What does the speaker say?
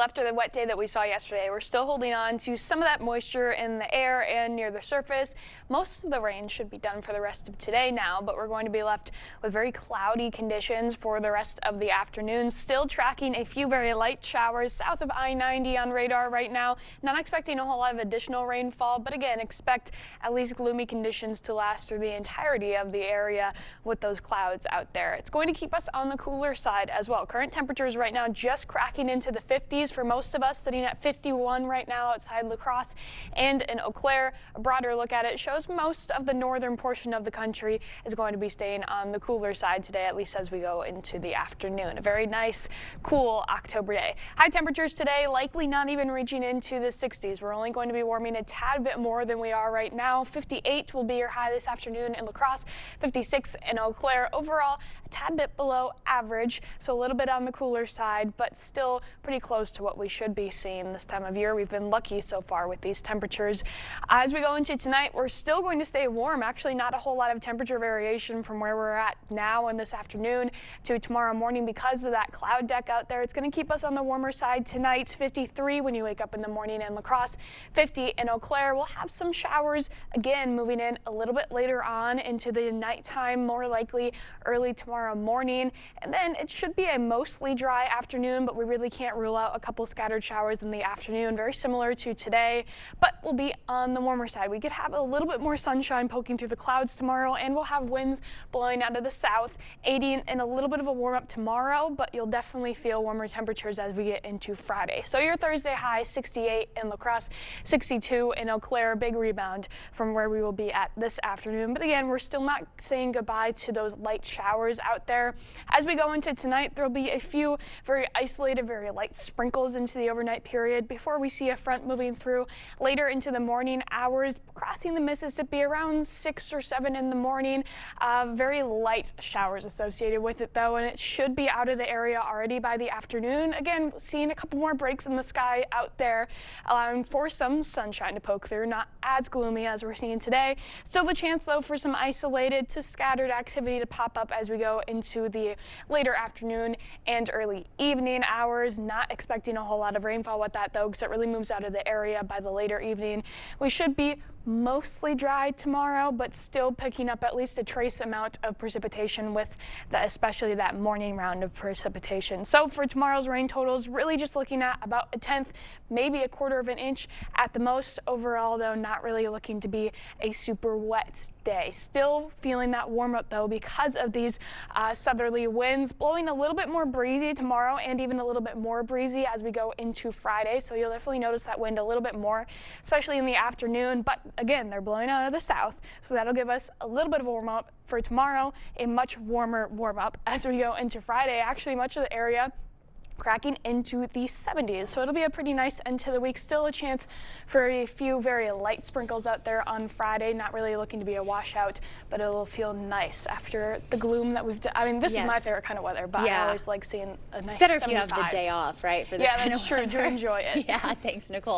after the wet day that we saw yesterday, we're still holding on to some of that moisture in the air and near the surface. Most of the rain should be done for the rest of today now, but we're going to be left with very cloudy conditions for the rest of the afternoon. Still tracking a few very light showers south of I-90 on radar right now. Not expecting a whole lot of additional rainfall, but again, expect at least gloomy conditions to last through the entirety of the area with those clouds out there. It's going to keep us on the cooler side as well. Current temperatures right now just cracking into the 50s for most of us, sitting at 51 right now outside La Crosse and in Eau Claire. A broader look at it shows most of the northern portion of the country is going to be staying on the cooler side today, at least as we go into the afternoon. A very nice, cool October day. High temperatures today likely not even reaching into the 60s. We're only going to be warming a tad bit more than we are right now. 58 will be your high this afternoon in La Crosse, 56 in Eau Claire. Overall, a tad bit below average, so a little bit on the cooler side, but still pretty close to what we should be seeing this time of year. We've been lucky so far with these temperatures. As we go into tonight, we're still going to stay warm. Actually, not a whole lot of temperature variation from where we're at now and this afternoon to tomorrow morning because of that cloud deck out there. It's going to keep us on the warmer side tonight. 53 when you wake up in the morning in La Crosse, 50 in Eau Claire. We'll have some showers again moving in a little bit later on into the nighttime, more likely early tomorrow morning. And then it should be a mostly dry afternoon, but we really can't rule out a couple scattered showers in the afternoon, very similar to today, but we'll be on the warmer side. We could have a little bit more sunshine poking through the clouds tomorrow, and we'll have winds blowing out of the south, 80 and a little bit of a warm up tomorrow, but you'll definitely feel warmer temperatures as we get into Friday. So your Thursday high, 68 in La Crosse, 62 in Eau Claire, a big rebound from where we will be at this afternoon. But again, we're still not saying goodbye to those light showers out there. As we go into tonight, there'll be a few very isolated, very light sprinkles into the overnight period before we see a front moving through later into the morning hours, crossing the Mississippi around 6 or 7 in the morning. Very light showers associated with it though, and it should be out of the area already by the afternoon. Again, seeing a couple more breaks in the sky out there, allowing for some sunshine to poke through. Not as gloomy as we're seeing today. Still the chance though for some isolated to scattered activity to pop up as we go into the later afternoon and early evening hours. Not expecting a whole lot of rainfall with that though, because it really moves out of the area by the later evening. We should be mostly dry tomorrow, but still picking up at least a trace amount of precipitation with especially that morning round of precipitation. So for tomorrow's rain totals, really just looking at about a tenth, maybe a quarter of an inch at the most. Overall though, not really looking to be a super wet day. Still feeling that warm up though because of these southerly winds, blowing a little bit more breezy tomorrow and even a little bit more breezy as we go into Friday. So you'll definitely notice that wind a little bit more, especially in the afternoon. But again, they're blowing out of the south, so that'll give us a little bit of a warm up for tomorrow, a much warmer warm up as we go into Friday. Actually, much of the area cracking into the 70s, so it'll be a pretty nice end to the week. Still a chance for a few very light sprinkles out there on Friday. Not really looking to be a washout, but it'll feel nice after the gloom that we've done. I mean, this is my favorite kind of weather, but I always like seeing a nice 75. It's better if you have the day off, right? For this yeah, that's true, to enjoy it. Yeah, thanks, Nicole.